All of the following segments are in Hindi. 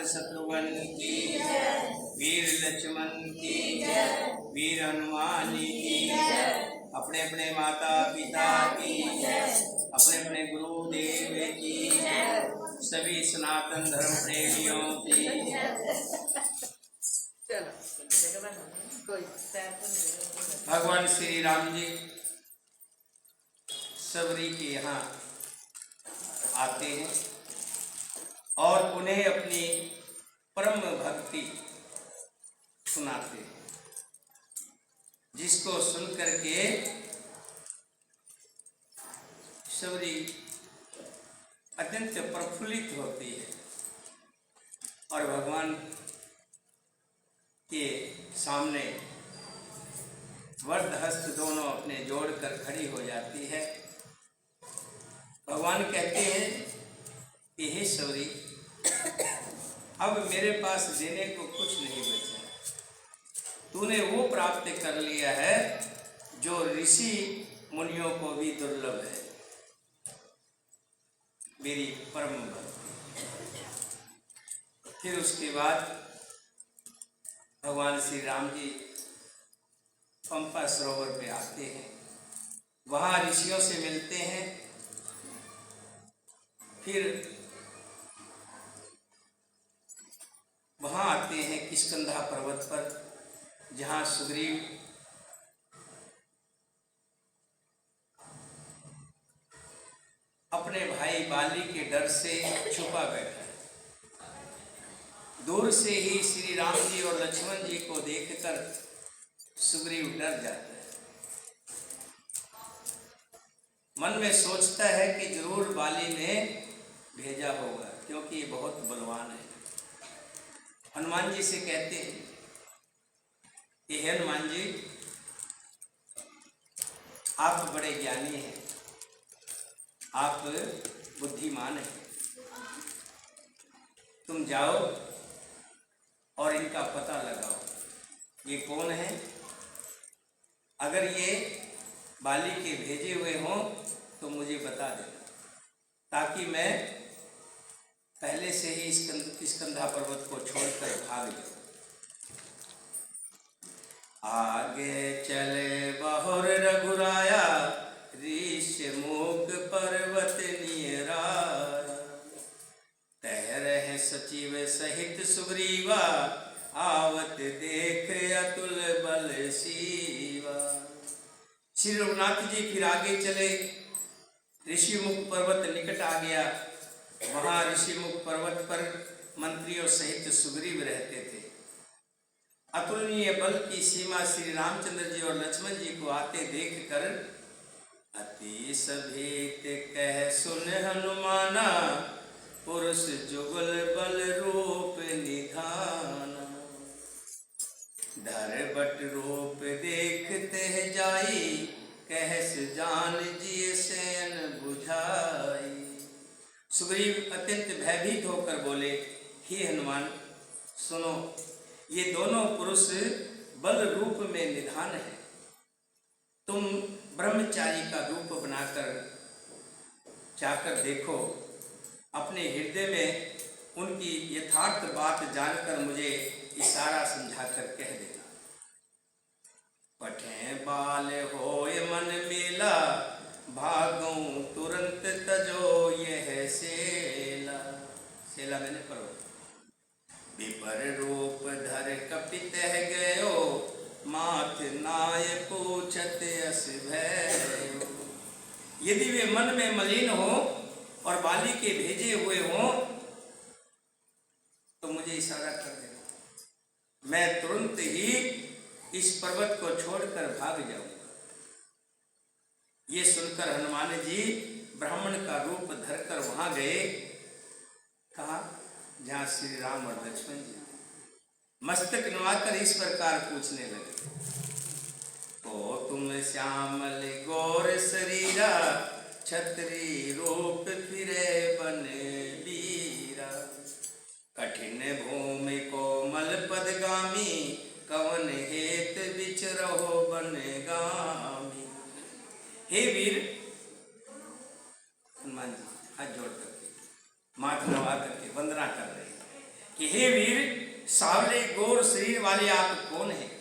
शत्रुघ्न की वीर लक्ष्मण की वीर हनुमान की अपने अपने माता पिता की अपने अपने गुरुदेव की सभी सनातन धर्म प्रेमियों की। भगवान श्री राम जी सबरी के यहाँ आते हैं और उन्हें अपनी परम भक्ति सुनाते हैं, जिसको सुन करके सबरी अत्यंत प्रफुल्लित होती है और भगवान के सामने वरद हस्त दोनों अपने जोड़कर खड़ी हो जाती है। भगवान कहते हैं कि हे सबरी, अब मेरे पास देने को कुछ नहीं बचा, तूने वो प्राप्त कर लिया है जो ऋषि मुनियों को भी दुर्लभ है, मेरी परम भक्ति। फिर उसके बाद भगवान श्री राम जी पंपा सरोवर पे आते हैं, वहाँ ऋषियों से मिलते हैं। फिर वहाँ आते हैं किष्किंधा पर्वत पर, जहाँ सुग्रीव अपने भाई बाली के डर से छुपा बैठा है। दूर से ही श्री राम जी और लक्ष्मण जी को देखकर सुग्रीव डर जाता है। मन में सोचता है कि जरूर बाली ने भेजा होगा, क्योंकि ये बहुत बलवान है। हनुमान जी से कहते हैं कि हे हनुमान जी, आप बड़े ज्ञानी हैं, आप बुद्धिमान हैं, तुम जाओ और इनका पता लगाओ, ये कौन है। अगर ये बाली के भेजे हुए हों तो मुझे बता देना, ताकि मैं पहले से ही किष्किंधा पर्वत को छोड़कर भाग जाऊं। आगे चले बहुर रघुराया, ऋषमुख पर्वत नियराया, तह रहे सचिव सहित सुग्रीवा, आवत देख अतुल बल सीवा। श्री रघुनाथ जी फिर आगे चले, ऋषिमुख पर्वत निकट आ गया। वहाँ ऋषिमुख पर्वत पर मंत्रियों सहित सुग्रीव रहते थे। अतुलनीय बल की सीमा श्री रामचंद्र जी और लक्ष्मण जी को आते देखकर अति सभीत कह सुन हनुमाना, सुग्रीव अत्यंत भयभीत होकर बोले, हे हनुमान सुनो, ये दोनों पुरुष बल रूप में निधान है। तुम ब्रह्मचारी का रूप बनाकर जाकर देखो, अपने हृदय में उनकी यथार्थ बात जानकर मुझे इशारा समझाकर कह देना। पठे बाल होय मन मेला, भागूं तुरंत तजो यह सेला। सेला मैंने पढ़ो। विपर रूप धर कपित गयो, माथ नाय पूछत अस भयो। यदि वे मन में मलिन हो और बाली के भेजे हुए हों तो मुझे इशारा कर देना, मैं तुरंत ही इस पर्वत को छोड़कर भाग जाऊंगा। ये सुनकर हनुमान जी ब्राह्मण का रूप धरकर वहां गए, कहा जहां श्री राम और लक्ष्मण जी। मस्तक नवाकर इस प्रकार पूछने लगे, ओ तुम श्यामल गौर शरीरा, छत्री रूप फिरे बन वीरा। कठिन भूमि कोमल पदगामी, कवन हेत विचरहो बन गामी। हे वीर, हनुमान जी हाथ जोड़ करके माथ नवा करके वंदना कर रहे हैं कि हे वीर, सावले गौर शरीर वाले आप कौन हैं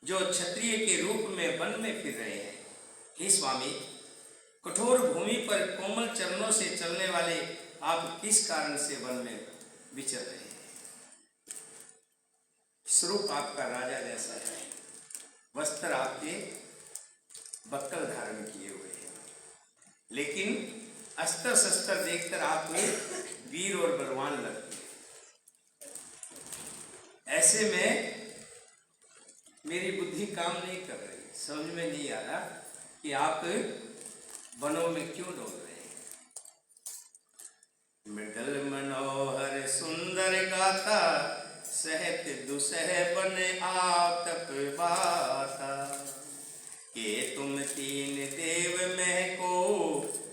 जो क्षत्रिय के रूप में वन में फिर रहे हैं। हे स्वामी, कठोर भूमि पर कोमल चरणों से चलने वाले आप किस कारण से वन में विचर रहे हैं। स्वरूप आपका राजा जैसा है, वस्त्र आपके बक्कल धारण किए हुए हैं, लेकिन अस्त्र शस्त्र देखकर आप वीर और बलवान लगते हैं। ऐसे में मेरी बुद्धि काम नहीं कर रही, समझ में नहीं आ रहा कि आप वनों में क्यों डोल रहे हैं। मृदल मनोहर सुंदर गाथा, सहत दुसह बन आतप बाता। के तुम तीन देव में को,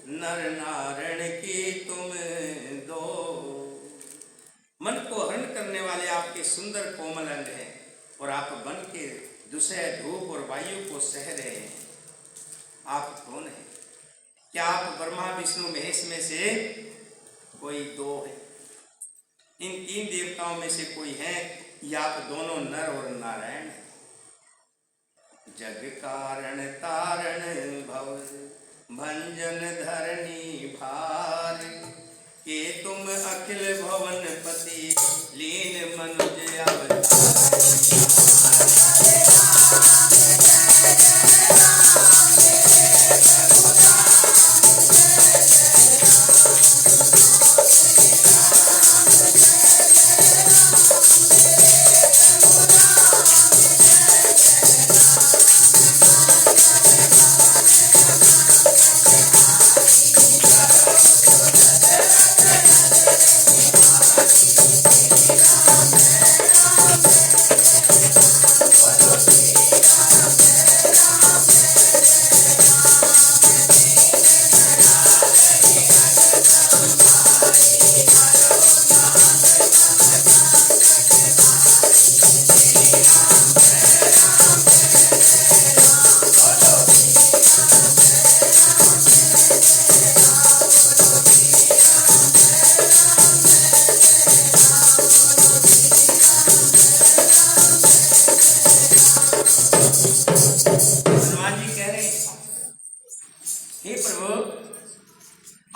नर नारण की तुम दो। मन को हरण करने वाले आपके सुंदर कोमल अंग हैं और आप बन के दुसह धूप और वायु को सह रहे हैं। आप कौन हैं? क्या आप ब्रह्मा विष्णु महेश में से कोई दो है? इन तीन देवताओं में से कोई है या आप दोनों नर और नारायण हैं? जग कारण तारण भव, भंजन धरणी भार। के तुम अखिल भवन पति, लीन मनुज अवतार।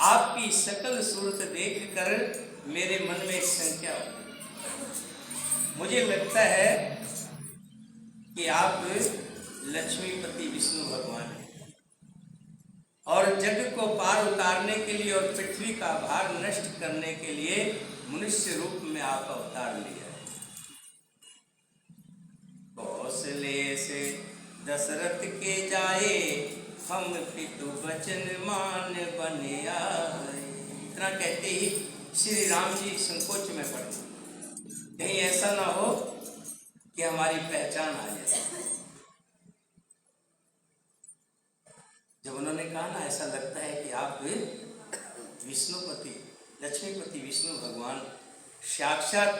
आपकी सकल सूरत देखकर मेरे मन में एक शंका हो। मुझे लगता है कि आप लक्ष्मीपति विष्णु भगवान हैं और जग को पार उतारने के लिए और पृथ्वी का भार नष्ट करने के लिए मनुष्य रूप में आप अवतार लिया है। कौशले से दशरथ के जाए, हम पितु वचन मान बने आए। इतना कहते ही श्री राम जी संकोच में पड़ गए, कहीं ऐसा ना हो कि हमारी पहचान आ जाए। जब उन्होंने कहा ना ऐसा लगता है कि आप विष्णुपति लक्ष्मीपति विष्णु भगवान साक्षात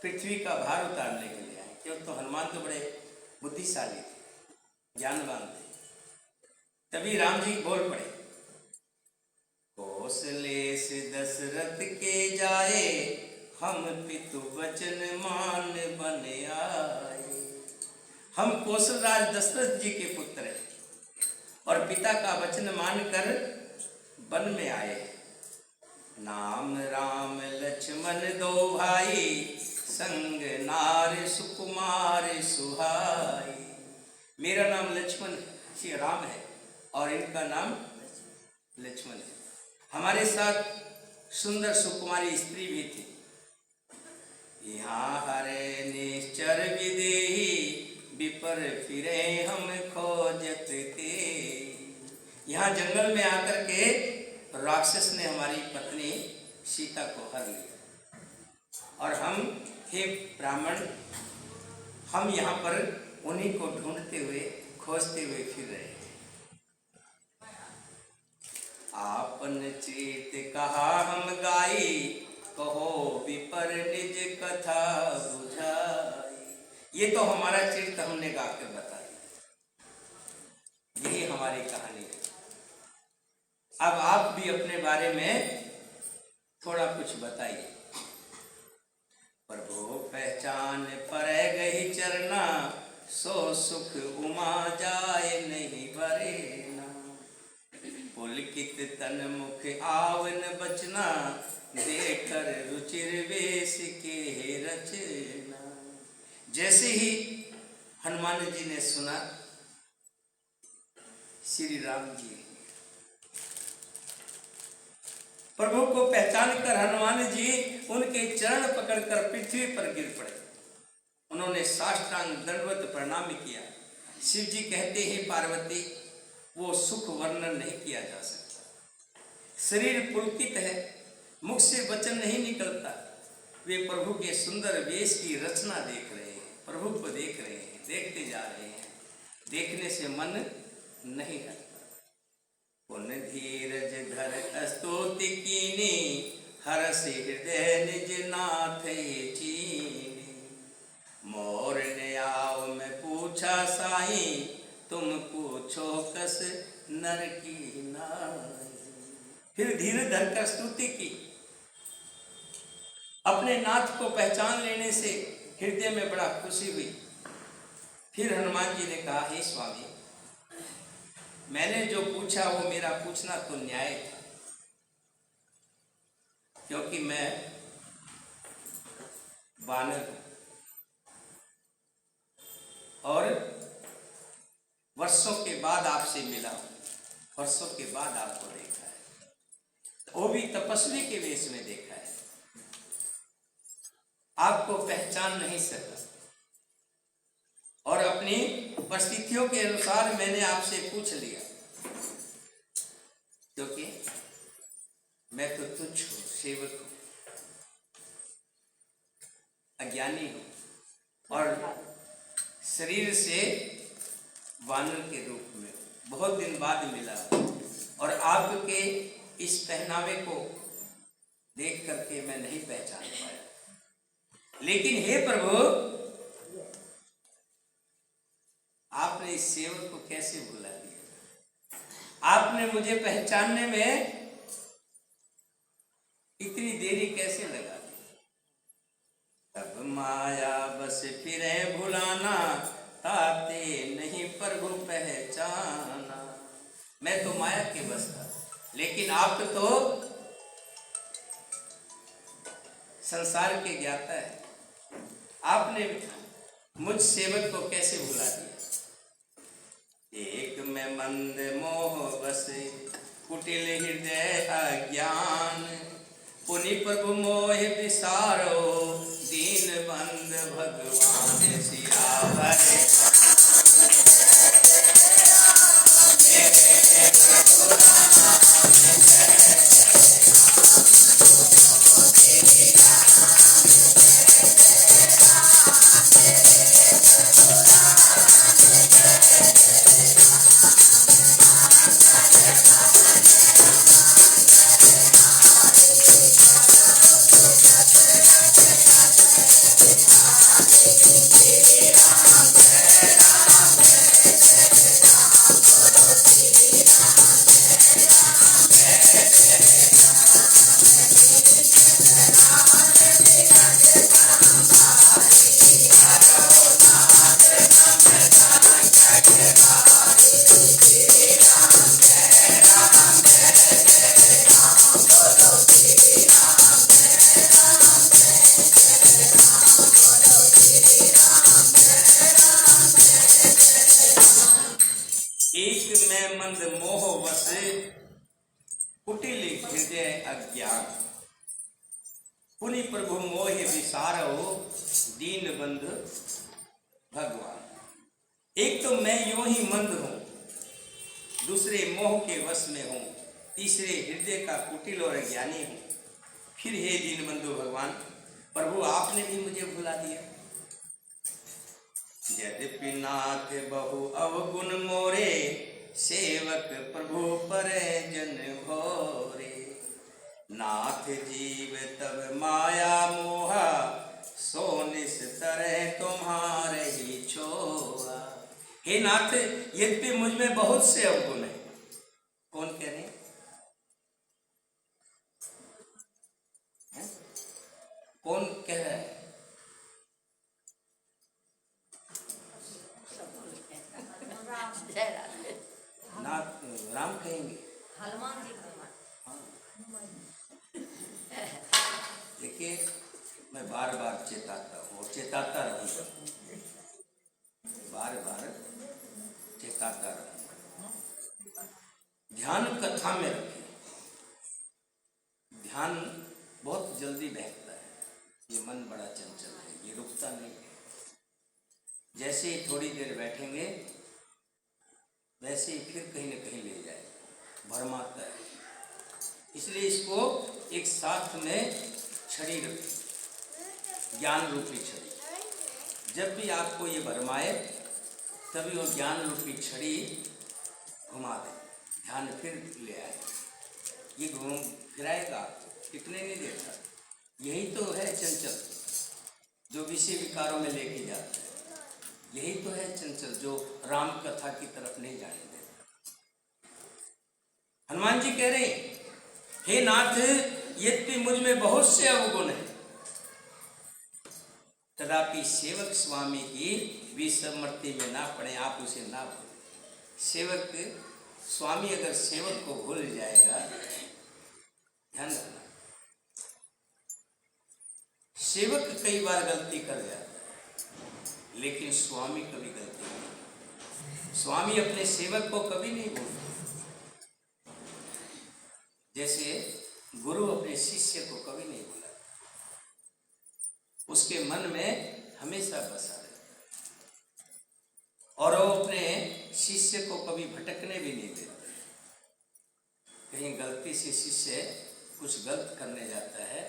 पृथ्वी का भार उतारने के लिए आए। क्यों? तो हनुमान तो बड़े बुद्धिशाली थे, ज्ञानवान थे। तभी राम जी बोल पड़े, कौशलेश दशरथ के जाए, हम पितु वचन मान बन आए। हम कौशल राज दशरथ जी के पुत्र हैं और पिता का वचन मानकर वन में आए हैं। नाम राम लक्ष्मण दो भाई, संग नार सुकुमार सुहाई। मेरा नाम लक्ष्मण श्री राम है और इनका नाम लक्ष्मण है। हमारे साथ सुंदर सुकुमारी स्त्री भी थी। यहाँ हरे निश्चर विदेही, विपर फिरे हम खोजत ते। यहाँ जंगल में आकर के राक्षस ने हमारी पत्नी सीता को हर लिया और हम, हे ब्राह्मण, हम यहाँ पर उन्हीं को ढूंढते हुए खोजते हुए फिर रहे हैं। आपन चेत कहा हम गाई, कहो विपर निज कथा बुझाई। ये तो हमारा चरित्र हमने गाकर बताया, यही हमारी कहानी है। अब आप भी अपने बारे में थोड़ा कुछ बताइए। प्रभु पहचान पर गई चरना, सो सुख उमा जाए नहीं बरेना। पुलकित तन मुख आवन बचना, देखकर रुचिर वेश के रचना। जैसे ही हनुमान जी ने सुना श्री राम जी, प्रभु को पहचान कर हनुमान जी उनके चरण पकड़कर पृथ्वी पर गिर पड़े। उन्होंने साष्टांग दंडवत प्रणाम किया। शिव जी कहते हैं, पार्वती, वो सुख वर्णन नहीं किया जा सकता। शरीर पुलकित है, मुख से वचन नहीं निकलता। वे प्रभु के सुंदर वेश की रचना देख रहे हैं, प्रभु को देख रहे हैं, देखते जा रहे हैं। देखने से मन नहीं हटता। पुन धीरज धर स्तुति कीनी, हरष हृदय निज नाथ चीनी। मोर ने आओ मैं पूछा साई, तुम पूछो कस नर की नाई। फिर धीरे धर कर स्तुति की। अपने नाथ को पहचान लेने से हृदय में बड़ा खुशी हुई। फिर हनुमान जी ने कहा, हे स्वामी, मैंने जो पूछा वो मेरा पूछना तो न्याय था, क्योंकि मैं वानर हूं और वर्षों के बाद आपसे मिला हूं, वर्षों के बाद आपको देखा है, वो भी तपस्वी के वेश में देखा है। आपको पहचान नहीं सका और अपनी परिस्थितियों के अनुसार मैंने आपसे पूछ लिया, क्योंकि मैं तो तुच्छ हूं, सेवक हूं, अज्ञानी हूं और शरीर से वानर के रूप में बहुत दिन बाद मिला और आपके इस पहनावे को देख करके मैं नहीं पहचान पाया। लेकिन हे प्रभु, आपने इस सेवक को कैसे भुला दिया? आपने मुझे पहचानने में इतनी देरी कैसे लगा दी? तब माया बस फिरे भुलाना, ताते नहीं प्रभु पहचाना। मैं तो माया के बस था, लेकिन आप तो संसार के ज्ञाता है। आपने मुझ सेवक को कैसे भुला दिया? एक में मंद मोह बसे, कुटिल हृदय अज्ञान। पुनि प्रभु मोह विसारो, दीन बंद भगवान सियावर। एक मैं मंद मोह वश कुटिल हृदय अज्ञान, पुनि प्रभु मोह विसारो दीन बंधु भगवान। एक तो मैं यूं ही मंद हूं, दूसरे मोह के वश में हूं, तीसरे हृदय का कुटिल और अज्ञानी हूं। फिर हे दीन बंधु भगवान, प्रभु आपने भी मुझे भुला दिया। यद्यपि नाथ बहु अवगुण मोरे, सेवक प्रभु पर जन भोरे। नाथ जीव तब माया मोहा, सो निस तरह तुम्हारे ही छोड़ा। हे नाथ, यद्यपि मुझ में बहुत से अवगुण है। कौन कह रहे हैं? कौन कह रहा है? ना राम कहेंगे, हनुमान जी। हाँ। देखिए, मैं बार बार चेताता हूँ और चेताता रहूँगा, बार बार चेताता रहूँगा। ध्यान कथा में रखें। ध्यान बहुत जल्दी बहता है, ये मन बड़ा चंचल है, ये रुकता नहीं है। जैसे ही थोड़ी देर बैठेंगे वैसे ही फिर कहीं न कहीं ले जाए, भरमाता है। इसलिए इसको एक साथ में छड़ी रखें, ज्ञान रूपी छड़ी। जब भी आपको ये भरमाए तभी वो ज्ञान रूपी छड़ी घुमा दे, ध्यान फिर ले आए। ये घूम फिराएगा आपको, टिकने नहीं देता। यही तो है चंचल, जो विषय विकारों में लेके जाता है। यही तो है चंचल, जो राम कथा की तरफ नहीं जाने देता। हनुमान जी कह रहे हैं, हे नाथ, यद्यपि मुझ में बहुत से अवगुण हैं, तथापि सेवक स्वामी की विस्मृति में ना पड़े, आप उसे ना भूलें। सेवक स्वामी अगर सेवक को भूल जाएगा, ध्यान रखना, सेवक कई बार गलती कर जाता है, लेकिन स्वामी कभी गलती नहीं। स्वामी अपने सेवक को कभी नहीं भूलते। जैसे गुरु अपने शिष्य को कभी नहीं भूला, उसके मन में हमेशा बसा रहता है और वो अपने शिष्य को कभी भटकने भी नहीं देते। कहीं गलती से शिष्य कुछ गलत करने जाता है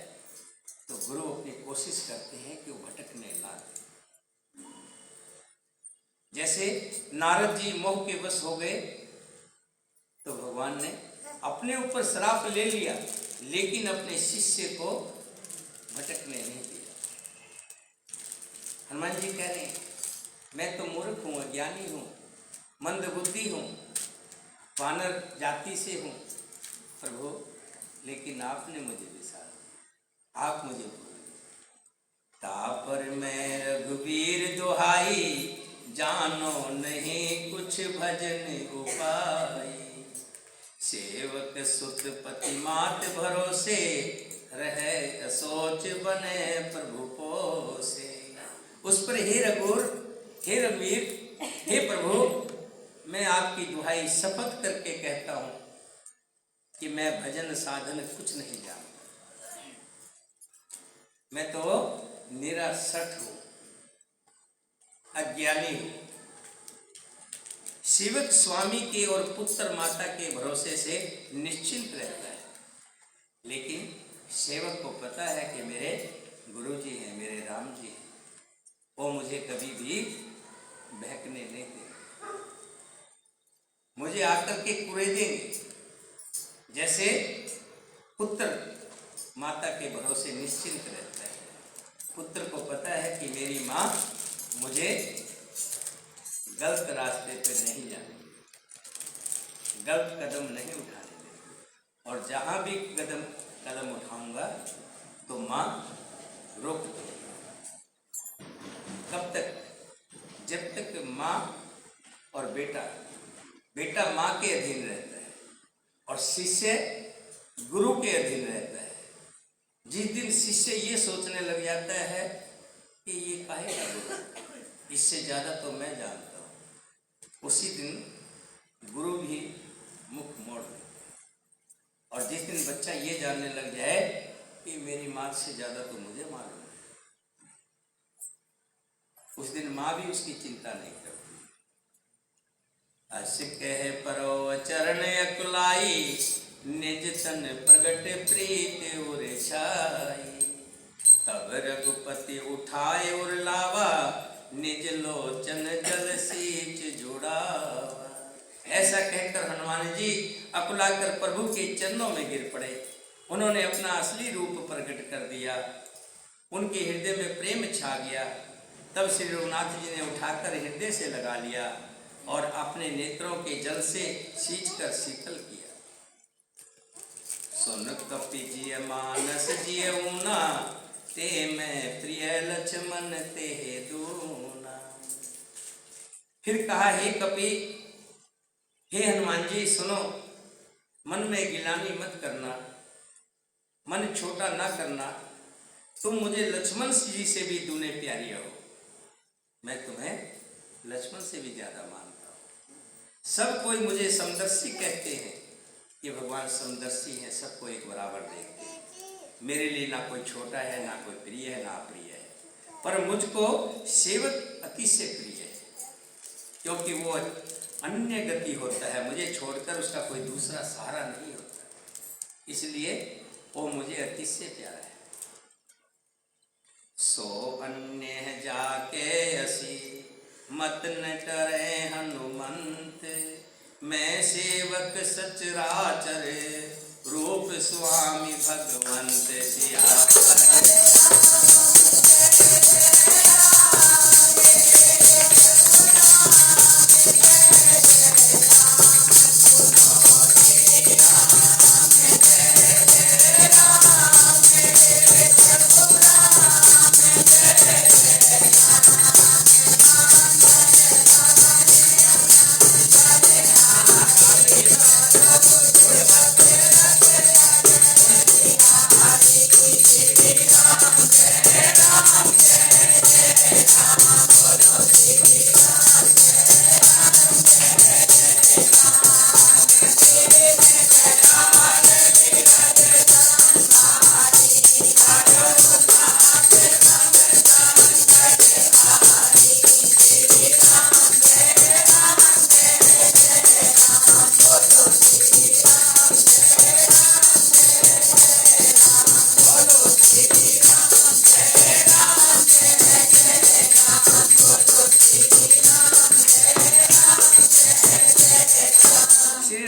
तो गुरु अपनी कोशिश करते हैं कि वो भटकने ना दे। जैसे नारद जी मोह के वश हो गए तो भगवान ने अपने ऊपर श्राप ले लिया, लेकिन अपने शिष्य को भटकने नहीं दिया। हनुमान जी कह रहे हैं, मैं तो मूर्ख हूँ, अज्ञानी हूँ, मंदबुद्धि हूँ, वानर जाति से हूँ प्रभु, लेकिन आपने मुझे विसारा, आप मुझे भूल गए। तापर मैं रघुवीर दुहाई, जानो नहीं कुछ भजन उपाय। सेवक सुत पति मात भरोसे, रहे असोच बने प्रभु पोसे। उस पर हे रघुर, हे रघुवीर, हे प्रभु, मैं आपकी दुहाई शपथ करके कहता हूँ कि मैं भजन साधन कुछ नहीं जानता। मैं तो निरासठ हूँ, अज्ञानी हूँ। सेवक स्वामी के और पुत्र माता के भरोसे से निश्चिंत रहता है, लेकिन सेवक को पता है कि मेरे गुरु जी हैं, मेरे राम जी हैं, वो मुझे कभी भी बहकने नहीं देंगे, मुझे आकर के कुरेदेंगे। जैसे पुत्र माता के भरोसे निश्चिंत रहता है, पुत्र को पता है कि मेरी माँ मुझे गलत रास्ते पे नहीं जाने, गलत कदम नहीं उठाने देती, और जहाँ भी कदम उठाऊंगा तो माँ रोक दो। कब तक? जब तक माँ और बेटा माँ के अधीन रहता है और शिष्य गुरु के अधीन रहता है। जिस दिन शिष्य ये सोचने लग जाता है कि ये काहे का गुरु, इससे ज़्यादा तो मैं जानता हूँ, उसी दिन गुरु भी मुख मोड़ देता है। और जिस दिन बच्चा ये जानने लग जाए कि मेरी माँ से ज़्यादा तो मुझे मालूम है, उस दिन माँ भी उसकी चिंता नहीं करती। अस कह परो चरण अकुलाई, निज तन प्रगट प्रीत उर छाई। तब रघुपति उठाए उर लावा, निज लोचन जल सींच जुड़ावा। ऐसा कहकर हनुमान जी अकुलाकर प्रभु के चरणों में गिर पड़े। उन्होंने अपना असली रूप प्रकट कर दिया। उनके हृदय में प्रेम छा गया। तब श्री रघुनाथ जी ने उठाकर हृदय से लगा लिया और अपने नेत्रों के जल से सींचकर शीतल किया। सुन कपि जिय मानस जिय ऊना, ते मैं प्रिय लक्ष्मण ते दूना। फिर कहा, हे कपि, हे हनुमान जी सुनो, मन में गिलानी मत करना, मन छोटा ना करना। तुम मुझे लक्ष्मण जी से भी दूने प्यारी हो, मैं तुम्हें लक्ष्मण से भी ज्यादा मानता हूँ। सब कोई मुझे समदर्शी कहते हैं कि भगवान समदर्शी हैं, सबको एक बराबर देखते हैं। मेरे लिए ना कोई छोटा है, ना कोई प्रिय है, ना अप्रिय है, पर मुझको सेवक अतिशय प्रिय है, क्योंकि वो अन्य गति होता है, मुझे छोड़कर उसका कोई दूसरा सहारा नहीं होता, इसलिए वो मुझे अतिशय प्यारा है। सो अन्य जाके असी मत न डरे हनुमंत, मैं सेवक सचराचर रूप स्वामी भगवंत सिया।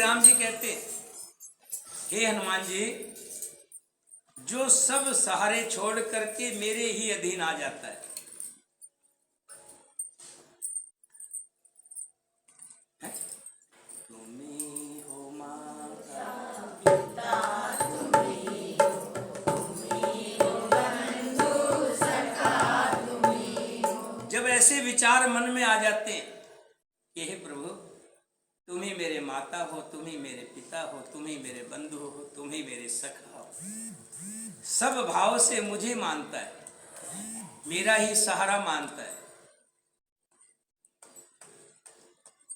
राम जी कहते, हे हनुमान जी, जो सब सहारे छोड़ करके मेरे ही अधीन आ जाता है, तुम्ही हो माता पिता, तुम्ही हो बंधु सखा, तुम्ही हो। जब ऐसे विचार मन में आ जाते हैं कि हे प्रभु, तुम ही मेरे माता हो, तुम ही मेरे पिता हो, तुम ही मेरे बंधु हो, तुम ही मेरे सखा हो, सब भाव से मुझे मानता है, मेरा ही सहारा मानता है,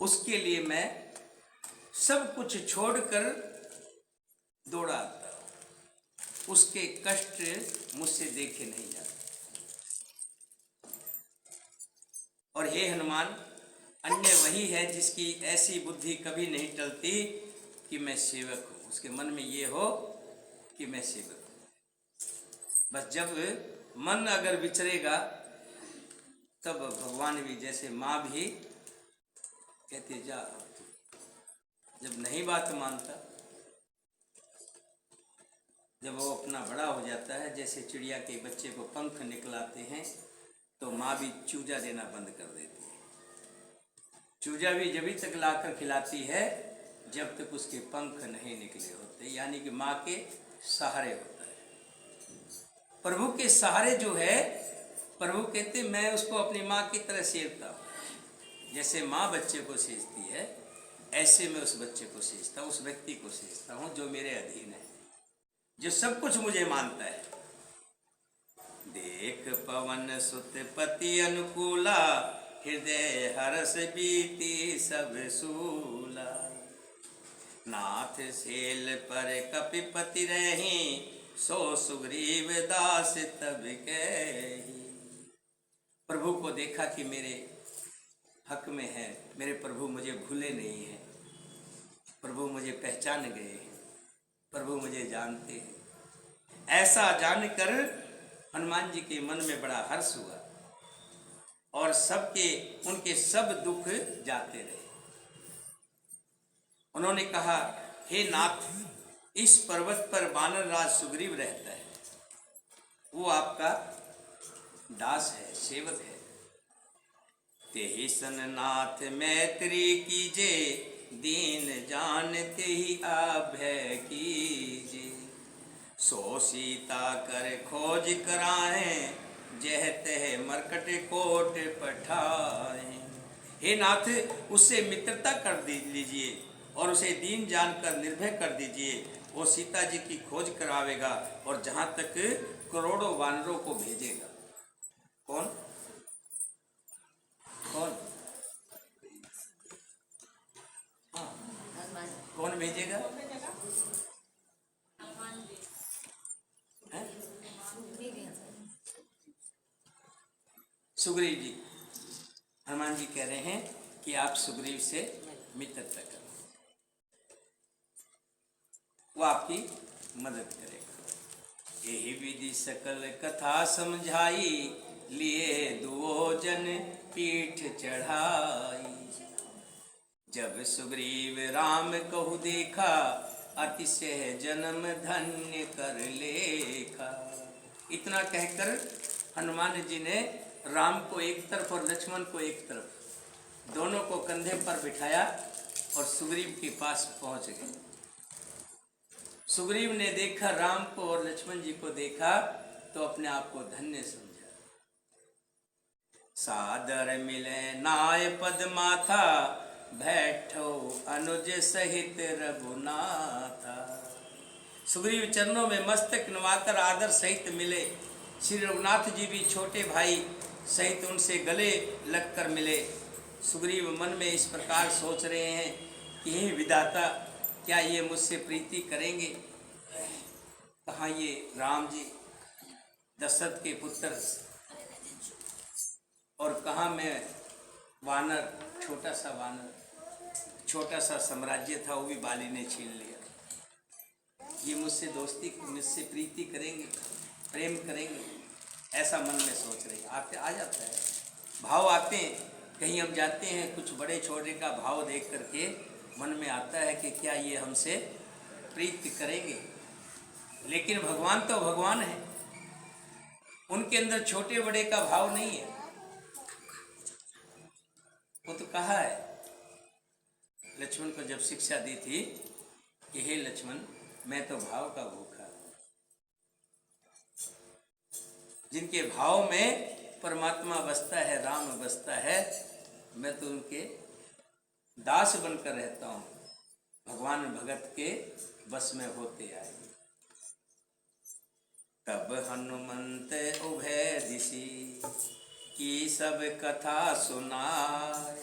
उसके लिए मैं सब कुछ छोड़कर दौड़ा आता हूं। उसके कष्ट मुझसे देखे नहीं जाते। और हे हनुमान, अन्य वही है जिसकी ऐसी बुद्धि कभी नहीं टलती कि मैं सेवक हूँ। उसके मन में ये हो कि मैं सेवक हूँ। बस जब मन अगर विचरेगा तब भगवान भी, जैसे माँ भी कहते जा, जब नहीं बात मानता, जब वो अपना बड़ा हो जाता है, जैसे चिड़िया के बच्चे को पंख निकलाते हैं तो माँ भी चूजा देना बंद कर देती है। चूजा भी जब तक लाकर खिलाती है जब तक उसके पंख नहीं निकले होते। होते हैं, यानी कि माँ के सहारे होता है। प्रभु के सहारे जो है, प्रभु कहते मैं उसको अपनी माँ की तरह सेवता हूँ। जैसे माँ बच्चे को सेजती है, ऐसे मैं उस बच्चे को सेजता हूँ, उस व्यक्ति को सेजता हूँ जो मेरे अधीन है, जो सब कुछ मुझे मानता है। देख पवन सुत पति अनुकूला, हृदय हरस बीती सब सूला। नाथ सेल पर कपिपति रही, सो सुग्रीव दास तब कही। प्रभु को देखा कि मेरे हक में है, मेरे प्रभु मुझे भूले नहीं हैं, प्रभु मुझे पहचान गए हैं, प्रभु मुझे जानते हैं। ऐसा जानकर हनुमान जी के मन में बड़ा हर्ष हुआ और सबके उनके सब दुख जाते रहे। उन्होंने कहा, हे नाथ, इस पर्वत पर वानर राज सुग्रीव रहता है, वो आपका दास है, सेवक है। तेहि सन नाथ मैत्री कीजे, दीन जानते ही अभय कीजे। सो सीता कर खोज कराए, जह तह मरकट कोट पठाए। हे नाथ, उससे मित्रता कर लीजिए और उसे दीन जानकर निर्भय कर दीजिए। वो सीता जी की खोज करावेगा और जहाँ तक करोड़ों वानरों को भेजेगा। कौन कौन हाँ, कौन भेजेगा? सुग्रीव जी। हनुमान जी कह रहे हैं कि आप सुग्रीव से मित्रता करो, वो आपकी मदद करेगा। यही विधि सकल कथा समझाई, लिए दुओ जन पीठ चढ़ाई। जब सुग्रीव राम कहु देखा, अतिशय जन्म धन्य कर लेखा। इतना कहकर हनुमान जी ने राम को एक तरफ और लक्ष्मण को एक तरफ, दोनों को कंधे पर बिठाया और सुग्रीव के पास पहुंच गए। सुग्रीव ने देखा राम को और लक्ष्मण जी को देखा तो अपने आप को धन्य समझा। सादर मिले नाय पद माथा, बैठो अनुज सहित रघुनाथा। सुग्रीव चरणों में मस्तक नवाकर आदर सहित मिले। श्री रघुनाथ जी भी छोटे भाई सहित उनसे गले लगकर मिले। सुग्रीव मन में इस प्रकार सोच रहे हैं कि हे विधाता, क्या ये मुझसे प्रीति करेंगे? कहाँ ये राम जी दशरथ के पुत्र और कहाँ मैं वानर, छोटा सा वानर, छोटा सा साम्राज्य था वो भी बाली ने छीन लिया। ये मुझसे दोस्ती, मुझसे प्रीति करेंगे, प्रेम करेंगे? ऐसा मन में सोच रहे आते आ जाता है, भाव आते हैं। कहीं हम जाते हैं, कुछ बड़े छोटे का भाव देख करके मन में आता है कि क्या ये हमसे प्रीति करेंगे। लेकिन भगवान तो भगवान है, उनके अंदर छोटे बड़े का भाव नहीं है। वो तो कहा है, लक्ष्मण को जब शिक्षा दी थी कि हे लक्ष्मण, मैं तो भाव का भूखा हूं। जिनके भाव में परमात्मा बसता है, राम बसता है, मैं तो उनके दास बनकर रहता हूं। भगवान भगत के बस में होते आए। तब हनुमंत उभय दिशि, की सब कथा सुनाए।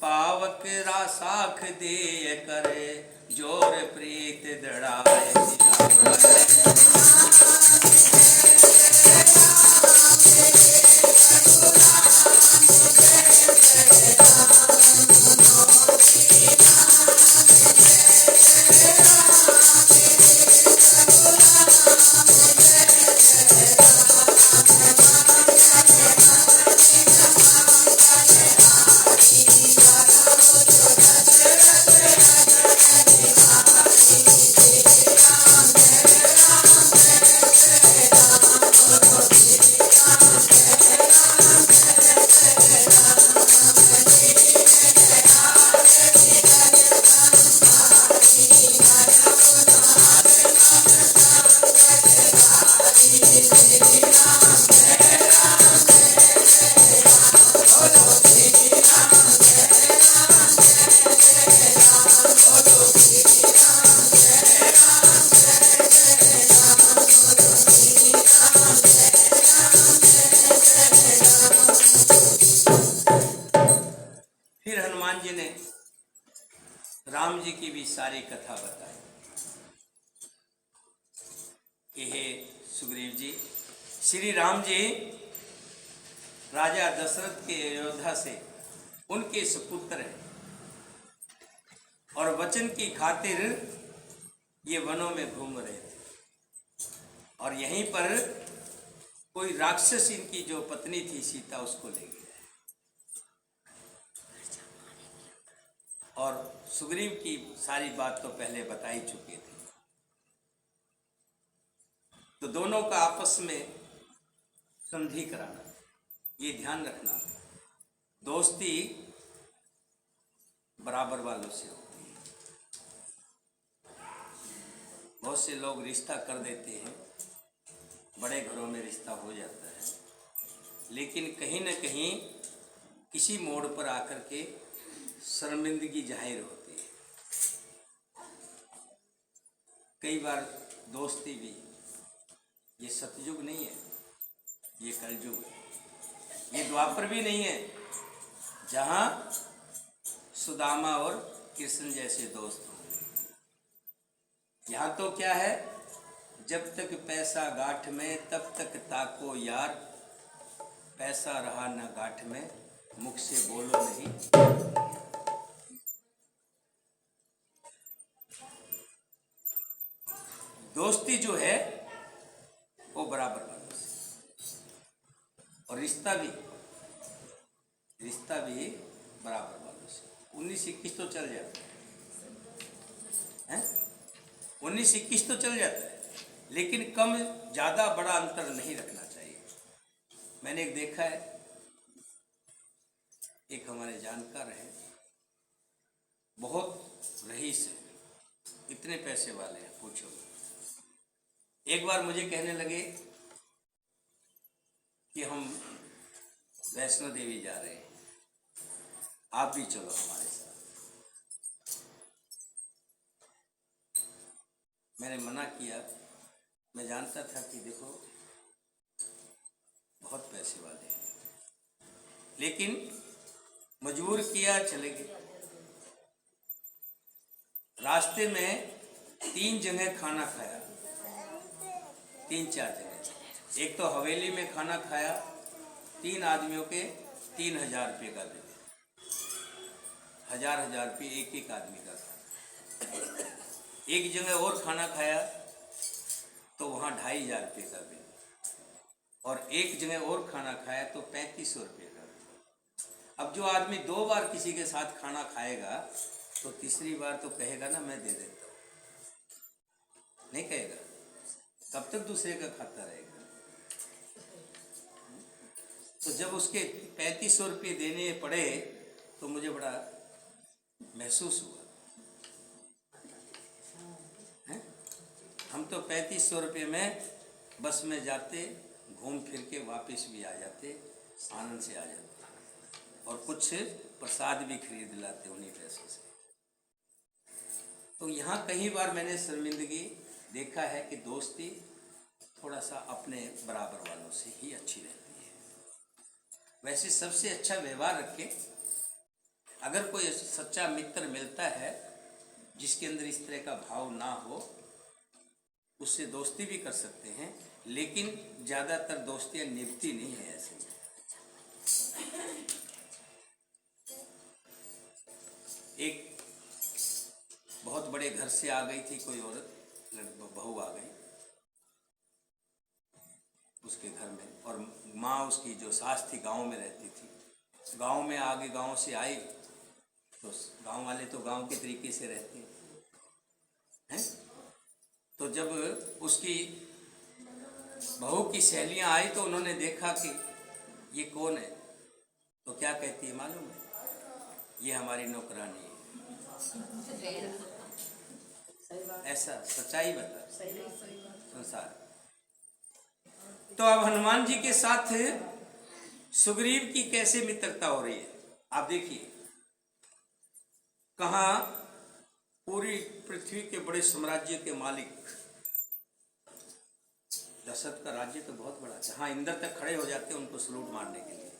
पावक रासाख देय करे, जोर प्रीत दृढ़ाए। कथा बताई कि हे सुग्रीव जी, श्री राम जी राजा दशरथ के अयोध्या से उनके सुपुत्र हैं और वचन की खातिर ये वनों में घूम रहे थे और यहीं पर कोई राक्षस इनकी जो पत्नी थी सीता उसको ले गया और सुग्रीव की सारी बात तो पहले बता ही चुके थे। तो दोनों का आपस में संधि कराना, ये ध्यान रखना, दोस्ती बराबर वालों से होती है। बहुत से लोग रिश्ता कर देते हैं, बड़े घरों में रिश्ता हो जाता है, लेकिन कहीं न कहीं किसी मोड़ पर आकर के शर्मिंदगी जाहिर होती है। कई बार दोस्ती भी, ये सतयुग नहीं है, ये कलयुग है, ये द्वापर भी नहीं है जहाँ सुदामा और कृष्ण जैसे दोस्त हो। यहाँ तो क्या है, जब तक पैसा गांठ में तब तक ताको यार, पैसा रहा न गांठ में मुख से बोलो नहीं। दोस्ती जो है वो बराबर वालों से, और रिश्ता भी बराबर वालों से। 19-21 तो चल जाता है, 19-21 तो चल जाता है, लेकिन कम ज़्यादा बड़ा अंतर नहीं रखना चाहिए। मैंने एक देखा है, एक हमारे जानकार हैं, बहुत रईस है, इतने पैसे वाले हैं पूछो। एक बार मुझे कहने लगे कि हम वैष्णो देवी जा रहे हैं, आप भी चलो हमारे साथ। मैंने मना किया, मैं जानता था कि देखो बहुत पैसे वाले हैं, लेकिन मजबूर किया, चले गए। रास्ते में 3 जगह खाना खाया, 3-4 जगह। एक तो हवेली में खाना खाया, 3 आदमियों के 3000 रुपये का बिल, 1000 रुपये एक आदमी का खाना। एक जगह और खाना खाया तो वहाँ 2500 रुपये का बिल, और एक जगह और खाना खाया तो 3500 रुपये का बिल। अब जो आदमी 2 बार किसी के साथ खाना खाएगा तो तीसरी बार तो कहेगा ना मैं दे देता हूँ, नहीं कहेगा, कब तक दूसरे का खाता रहेगा। तो जब उसके 3500 रुपये देने पड़े तो मुझे बड़ा महसूस हुआ है? हम तो 3500 रुपये में बस में जाते, घूम फिर के वापस भी आ जाते, आनंद से आ जाते, और कुछ प्रसाद भी खरीद लाते उन्हीं पैसों से। तो यहाँ कई बार मैंने शर्मिंदगी देखा है कि दोस्ती थोड़ा सा अपने बराबर वालों से ही अच्छी रहती है। वैसे सबसे अच्छा व्यवहार रखें। अगर कोई सच्चा मित्र मिलता है जिसके अंदर इस तरह का भाव ना हो, उससे दोस्ती भी कर सकते हैं, लेकिन ज़्यादातर दोस्तियाँ निभती नहीं है ऐसे। एक बहुत बड़े घर से आ गई थी कोई औरत, बहू आ गई उसके घर में, और माँ उसकी जो सास थी गांव में रहती थी। गांव में आगे गांव से आई तो गांव वाले तो गांव के तरीके से रहते हैं। तो जब उसकी बहू की सहेलियां आई तो उन्होंने देखा कि ये कौन है, तो क्या कहती है मालूम है, ये हमारी नौकरानी है। ऐसा सच्चाई बता संसार। तो अब हनुमान जी के साथ सुग्रीव की कैसे मित्रता हो रही है आप देखिए। कहाँ पूरी पृथ्वी के बड़े साम्राज्य के मालिक, दशरथ का राज्य तो बहुत बड़ा, जहाँ इंद्र तक खड़े हो जाते हैं उनको सलूट मारने के लिए,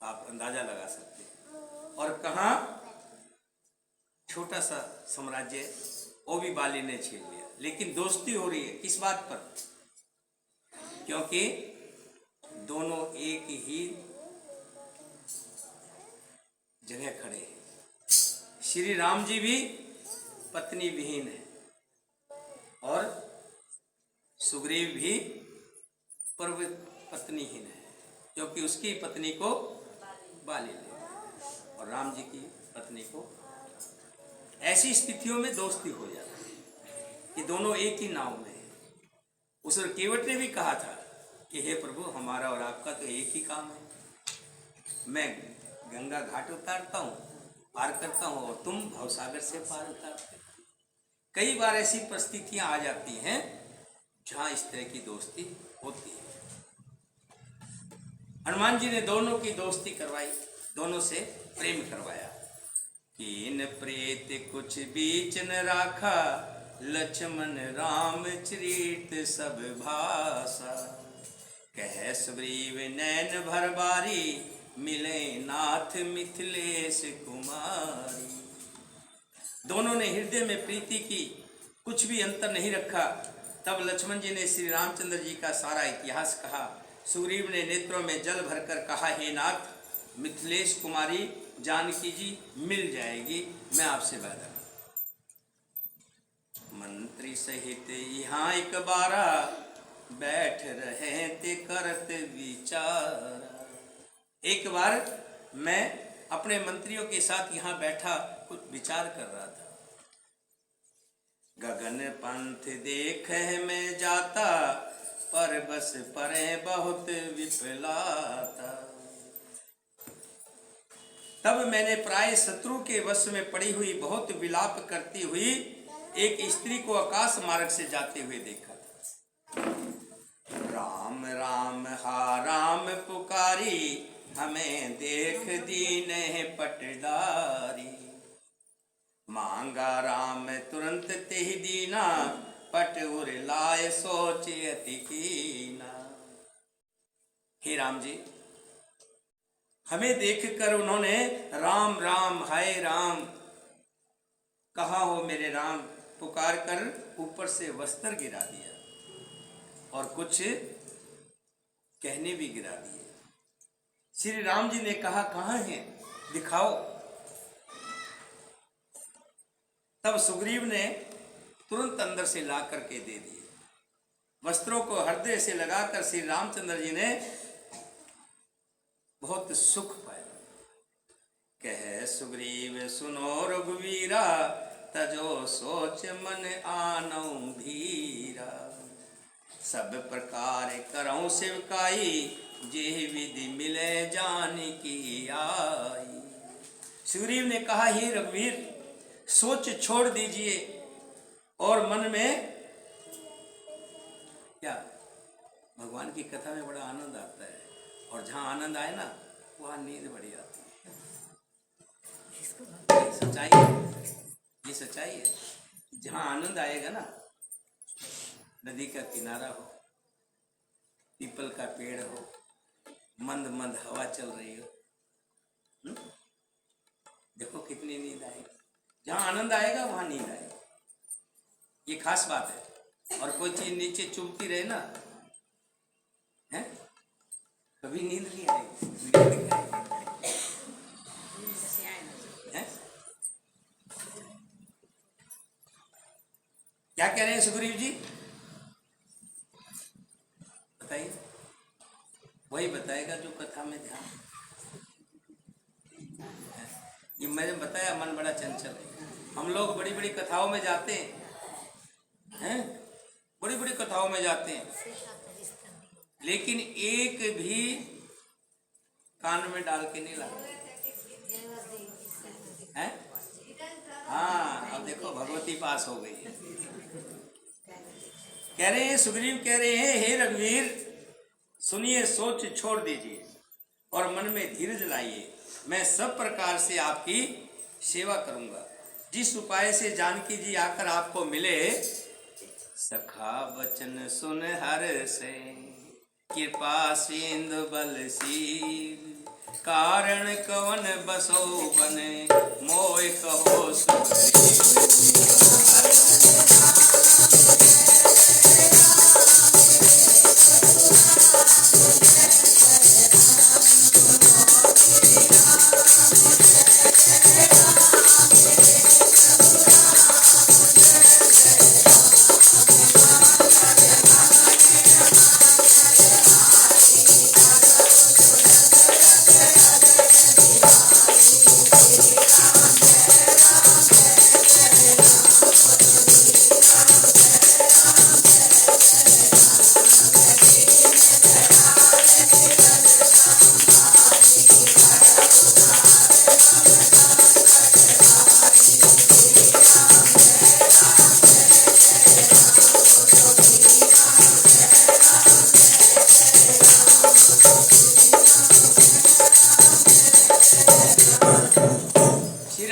आप अंदाजा लगा सकते हैं। और कहाँ छोटा सा साम्राज्य वो भी बाली ने छीन लिया, लेकिन दोस्ती हो रही है किस बात पर? क्योंकि दोनों एक ही जगह खड़े हैं। श्री राम जी भी पत्नी विहीन है और सुग्रीव भी पर्व पत्नीहीन है, क्योंकि उसकी पत्नी को बाली ले और राम जी की पत्नी को। ऐसी स्थितियों में दोस्ती हो जाती है कि दोनों एक ही नाव में है। उस केवट ने भी कहा था कि हे प्रभु, हमारा और आपका तो एक ही काम है, मैं गंगा घाट उतारता हूँ, पार करता हूँ और तुम भवसागर से पार उतारते हो। कई बार ऐसी परिस्थितियां आ जाती हैं जहां इस तरह की दोस्ती होती है। हनुमान जी ने दोनों की दोस्ती करवाई, दोनों से प्रेम करवाया। कीन प्रीत कुछ बीच न राखा, लक्ष्मण राम चरित सब भाषा। कह सुग्रीव नैन भर बारी, मिले नाथ मिथिलेश कुमारी। दोनों ने हृदय में प्रीति की, कुछ भी अंतर नहीं रखा। तब लक्ष्मण जी ने श्री रामचंद्र जी का सारा इतिहास कहा। सुग्रीव ने नेत्रों में जल भरकर कहा, हे नाथ, मिथिलेश कुमारी जानकी जी मिल जाएगी, मैं आपसे वादा। मंत्री सहित यहाँ एक बारा, बैठ रहे ते करत विचार। एक बार मैं अपने मंत्रियों के साथ यहाँ बैठा कुछ विचार कर रहा था। गगन पंथ देख मैं जाता, पर बस परे बहुत विफलाता। तब मैंने प्राय शत्रु के वश में पड़ी हुई, बहुत विलाप करती हुई एक स्त्री को आकाश मार्ग से जाते हुए देखा था। राम राम हा राम पुकारी, हमें देख दीन है पटदारी। मांगा राम तुरंत तेहि दीना, पट उर लाए सोचे अति कीना। हे राम जी, हमें देखकर उन्होंने राम राम हाय राम कहा हो मेरे राम पुकार कर ऊपर से वस्त्र गिरा दिया और कुछ कहने भी गिरा दिए। श्री राम जी ने कहा, कहाँ है, दिखाओ। तब सुग्रीव ने तुरंत अंदर से ला करके दे दिए। वस्त्रों को हृदय से लगाकर श्री रामचंद्र जी ने बहुत सुख पाया। कह सुग्रीव सुनो रघुवीरा, तजो सोच मन आनौ धीरा। सब प्रकार करऊं सेवकाई, जेहि विधि मिले जानकी आई। सुग्रीव ने कहा, हे रघुवीर, सोच छोड़ दीजिए और मन में क्या, भगवान की कथा में बड़ा आनंद आता है और जहां आनंद आए ना वहां नींद बड़ी आती है। ये सच्चाई है, ये सच्चाई है। जहां आनंद आएगा ना, नदी का किनारा हो, पीपल का पेड़ हो, मंद मंद हवा चल रही हो, देखो कितनी नींद आएगी। जहां आनंद आएगा वहां नींद आएगी, ये खास बात है। और कोई चीज नीचे चुभती रहे ना, है, कभी नींद नहीं आएगी, नींद नहीं आएगी। है? क्या कह रहे हैं सुग्रीव जी, बताइए। वही बताएगा जो कथा में ध्यान। ये मैंने बताया, मन बड़ा चंचल है। हम लोग बड़ी बड़ी कथाओं में जाते हैं, बड़ी बड़ी कथाओं में जाते हैं, लेकिन एक भी कान में डाल के नहीं लाते हैं। हाँ, अब देखो भगवती पास हो गई है। कह रहे हैं, सुग्रीव कह रहे हैं, हे रघुवीर सुनिए, सोच छोड़ दीजिए और मन में धीरज लाइए। मैं सब प्रकार से आपकी सेवा करूंगा। जिस उपाय से जानकी जी आकर आपको मिले, सखा वचन सुन हर से, कृपा सिंधु बलशील। कारण कवन बसो बने मोय कहो सुग्रीव।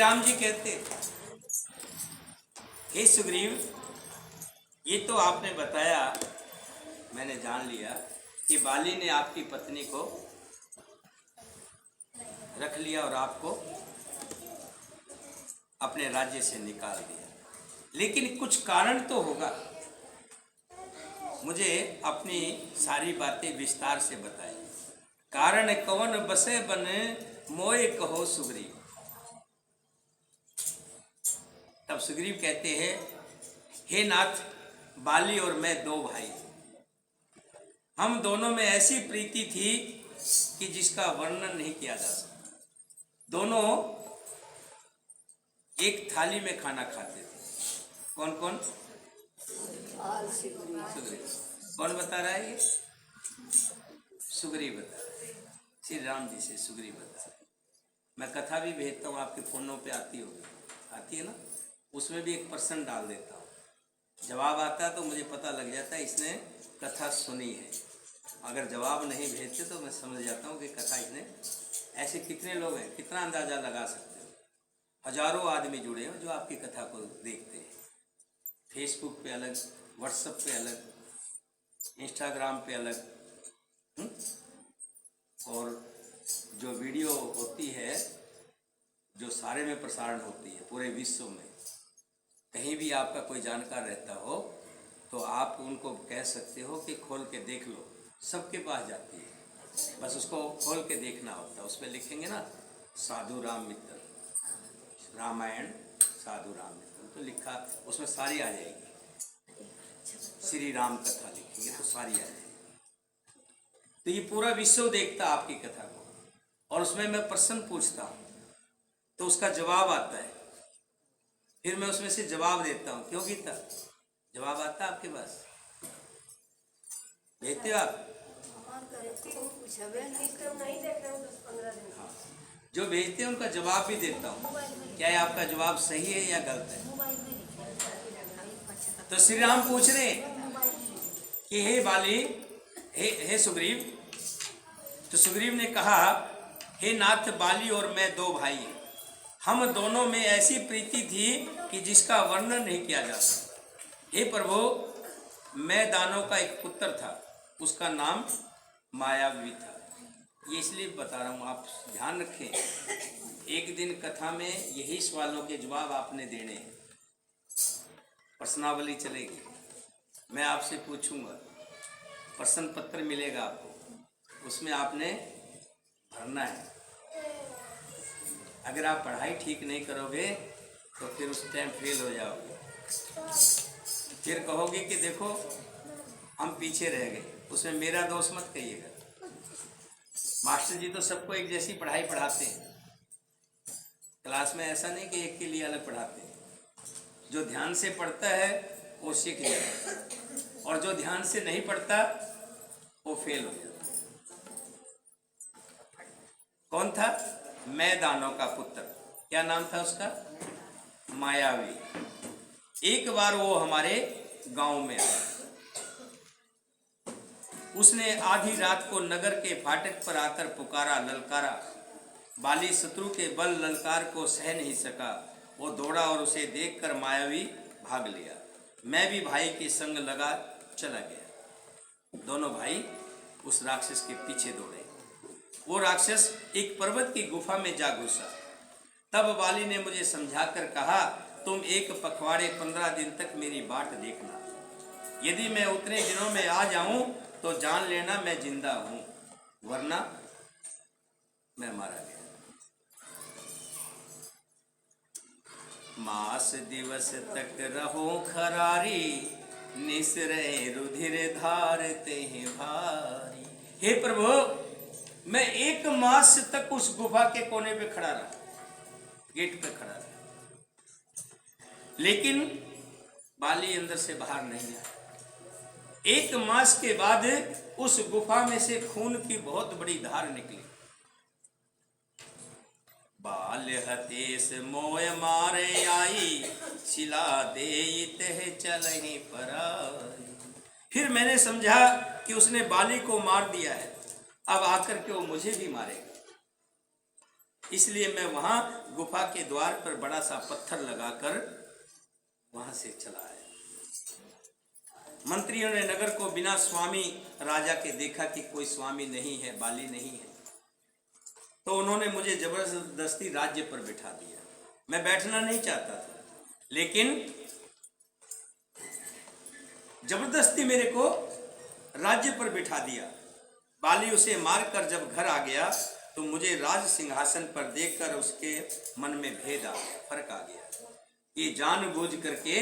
राम जी कहते, हे सुग्रीव, ये तो आपने बताया, मैंने जान लिया कि बाली ने आपकी पत्नी को रख लिया और आपको अपने राज्य से निकाल दिया, लेकिन कुछ कारण तो होगा। मुझे अपनी सारी बातें विस्तार से बताएं। कारण कवन बसे बने मोय कहो सुग्रीव। तब सुग्रीव कहते हैं, हे नाथ, बाली और मैं दो भाई, हम दोनों में ऐसी प्रीति थी कि जिसका वर्णन नहीं किया जा सकता। दोनों एक थाली में खाना खाते थे। कौन कौन? सुग्रीव। कौन बता रहा है? ये सुग्रीव बता रहा है। श्री राम जी से सुग्रीव बता रहा है। मैं कथा भी भेजता हूँ, आपके फोनों पे आती होगी, आती है ना, उसमें भी एक पर्सन डाल देता हूँ। जवाब आता है तो मुझे पता लग जाता है इसने कथा सुनी है। अगर जवाब नहीं भेजते तो मैं समझ जाता हूँ कि कथा इसने। ऐसे कितने लोग हैं, कितना अंदाज़ा लगा सकते हो? हजारों आदमी जुड़े हैं जो आपकी कथा को देखते हैं। फेसबुक पे अलग, व्हाट्सएप पे अलग, इंस्टाग्राम पे अलग, और जो वीडियो होती है, जो सारे में प्रसारण होती है पूरे विश्व में, कहीं भी आपका कोई जानकार रहता हो तो आप उनको कह सकते हो कि खोल के देख लो, सबके पास जाती है, बस उसको खोल के देखना होता है। उसमें लिखेंगे ना साधु राम मित्र, रामायण साधु राम मित्र, तो लिखा उसमें सारी आ जाएगी। श्री राम कथा लिखेंगे तो सारी आ जाएगी। तो ये पूरा विश्व देखता आपकी कथा को, और उसमें मैं प्रश्न पूछता हूँ तो उसका जवाब आता है, फिर मैं उसमें से जवाब देता हूँ। क्यों गीता, जवाब आता है आपके पास? भेजते हो आप? हाँ, जो भेजते हैं उनका जवाब भी देता हूँ। क्या है आपका जवाब सही है या गलत है? तो श्री राम पूछ रहे कि हे बाली, हे सुग्रीव। तो सुग्रीव ने कहा, हे नाथ, बाली और मैं दो भाई हैं, हम दोनों में ऐसी प्रीति थी कि जिसका वर्णन नहीं किया जा सकता। हे प्रभु, मैं दानव का एक पुत्र था, उसका नाम मायावी था। ये इसलिए बता रहा हूँ, आप ध्यान रखें। एक दिन कथा में यही सवालों के जवाब आपने देने हैं। प्रश्नावली चलेगी, मैं आपसे पूछूंगा, प्रश्न पत्र मिलेगा आपको, उसमें आपने भरना है। अगर आप पढ़ाई ठीक नहीं करोगे तो फिर उस टाइम फेल हो जाओगे, फिर कहोगे कि देखो हम पीछे रह गए। उसमें मेरा दोष मत कहिएगा। मास्टर जी तो सबको एक जैसी पढ़ाई पढ़ाते हैं, क्लास में ऐसा नहीं कि एक के लिए अलग पढ़ाते हैं। जो ध्यान से पढ़ता है वो सीख जाता है, और जो ध्यान से नहीं पढ़ता वो फेल हो जाता है। कौन था? मैं दानव का पुत्र। क्या नाम था उसका? मायावी। एक बार वो हमारे गांव में आया। उसने आधी रात को नगर के फाटक पर आकर पुकारा, ललकारा। बाली शत्रु के बल ललकार को सह नहीं सका। वो दौड़ा और उसे देखकर मायावी भाग लिया। मैं भी भाई के संग चला गया। दोनों भाई उस राक्षस के पीछे दौड़े। वो राक्षस एक पर्वत की गुफा में जा घुसा। तब बाली ने मुझे समझाकर कहा, तुम एक पखवाड़े 15 दिन तक मेरी बाट देखना। यदि मैं उतने दिनों में आ जाऊं तो जान लेना मैं जिंदा हूं, वरना मैं मारा गया। मास दिवस तक रहो खरारी, निसरे रुधिर धारते हैं भारी। हे प्रभु, मैं 1 मास तक उस गुफा के कोने पे खड़ा रहा, गेट पे खड़ा रहा, लेकिन बाली अंदर से बाहर नहीं आया। 1 मास के बाद उस गुफा में से खून की बहुत बड़ी धार निकली। बाल हतेश मोय मारे आई, शिला देत है चलहि पराई। फिर मैंने समझा कि उसने बाली को मार दिया है, अब आकर के वो मुझे भी मारेगा। इसलिए मैं वहां गुफा के द्वार पर बड़ा सा पत्थर लगाकर वहां से चला आया। मंत्रियों ने नगर को बिना स्वामी राजा के देखा कि कोई स्वामी नहीं है, बाली नहीं है, तो उन्होंने मुझे जबरदस्ती राज्य पर बिठा दिया। मैं बैठना नहीं चाहता था, लेकिन जबरदस्ती मेरे को राज्य पर बिठा दिया। बाली उसे मारकर जब घर आ गया तो मुझे राज सिंहासन पर देखकर उसके मन में भेद आ गया, फर्क आ गया। ये जानबूझ करके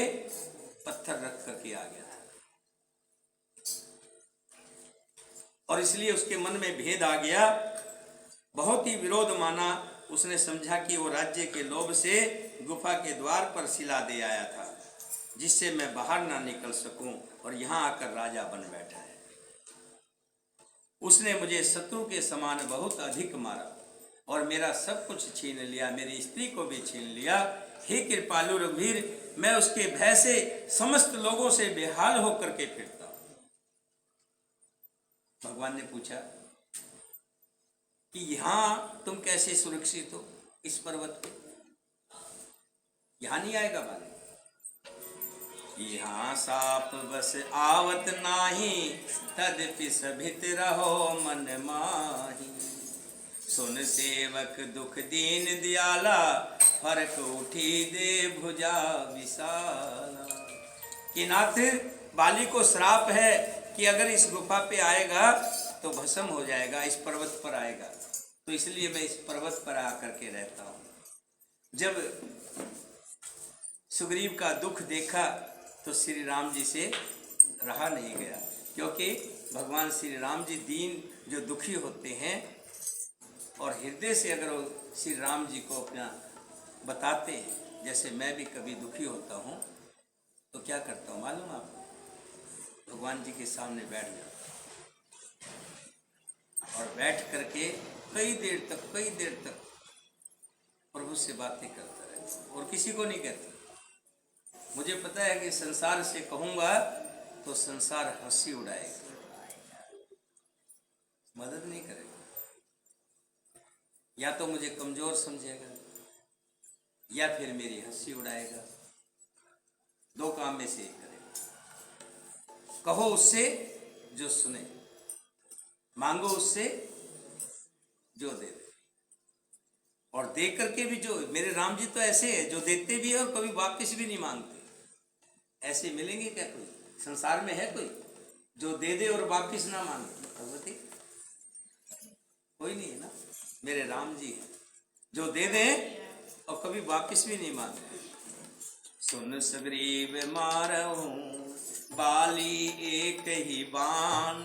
पत्थर रख करके आ गया था, और इसलिए उसके मन में भेद आ गया। बहुत ही विरोध माना। उसने समझा कि वो राज्य के लोभ से गुफा के द्वार पर शिला दे आया था, जिससे मैं बाहर ना निकल सकूं, और यहाँ आकर राजा बन बैठा है। उसने मुझे शत्रु के समान बहुत अधिक मारा और मेरा सब कुछ छीन लिया, मेरी स्त्री को भी छीन लिया। हे कृपालु रघुवीर, मैं उसके भय से समस्त लोगों से बेहाल होकर के फिरता हूं। भगवान ने पूछा कि यहां तुम कैसे सुरक्षित हो, इस पर्वत पे? यहां नहीं आएगा बाली। यहाँ साप बस आवत नाही, तदपि सभित रहो मन माही। सुन सेवक दुख दीन दियाला, फरक उठी दे भुजा विशाला। कि नाथ, बाली को श्राप है कि अगर इस गुफा पे आएगा तो भस्म हो जाएगा, इस पर्वत पर आएगा, तो इसलिए मैं इस पर्वत पर आकर के रहता हूँ। जब सुग्रीव का दुख देखा तो श्री राम जी से रहा नहीं गया, क्योंकि भगवान श्री राम जी दीन जो दुखी होते हैं और हृदय से अगर वो श्री राम जी को अपना बताते हैं, जैसे मैं भी कभी दुखी होता हूँ तो क्या करता हूँ मालूम आपको? भगवान जी के सामने बैठ जाता और बैठ करके कई देर तक प्रभु से बातें करता रहता, और किसी को नहीं कहता। मुझे पता है कि संसार से कहूंगा तो संसार हंसी उड़ाएगा, मदद नहीं करेगा। या तो मुझे कमजोर समझेगा या फिर मेरी हंसी उड़ाएगा। 2 काम में से एक करेगा। कहो उससे जो सुने, मांगो उससे जो दे दे, और दे करके भी जो, मेरे राम जी तो ऐसे है जो देते भी है और कभी वापस भी नहीं मांगते। ऐसे मिलेंगे क्या कोई? संसार में है कोई जो दे दे और वापस ना मांगे? भगवती कोई नहीं है ना। मेरे राम जी हैं जो दे दें और कभी वापस भी नहीं मांगते। सुन सुग्रीव मारहु बाली एक ही बाण,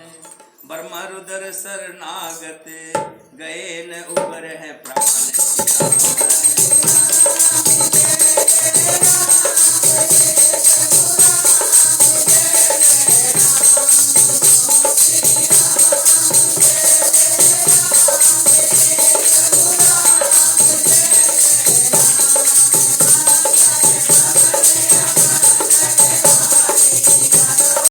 बर्मा रुदर शरणागत गए न उबर है प्राण।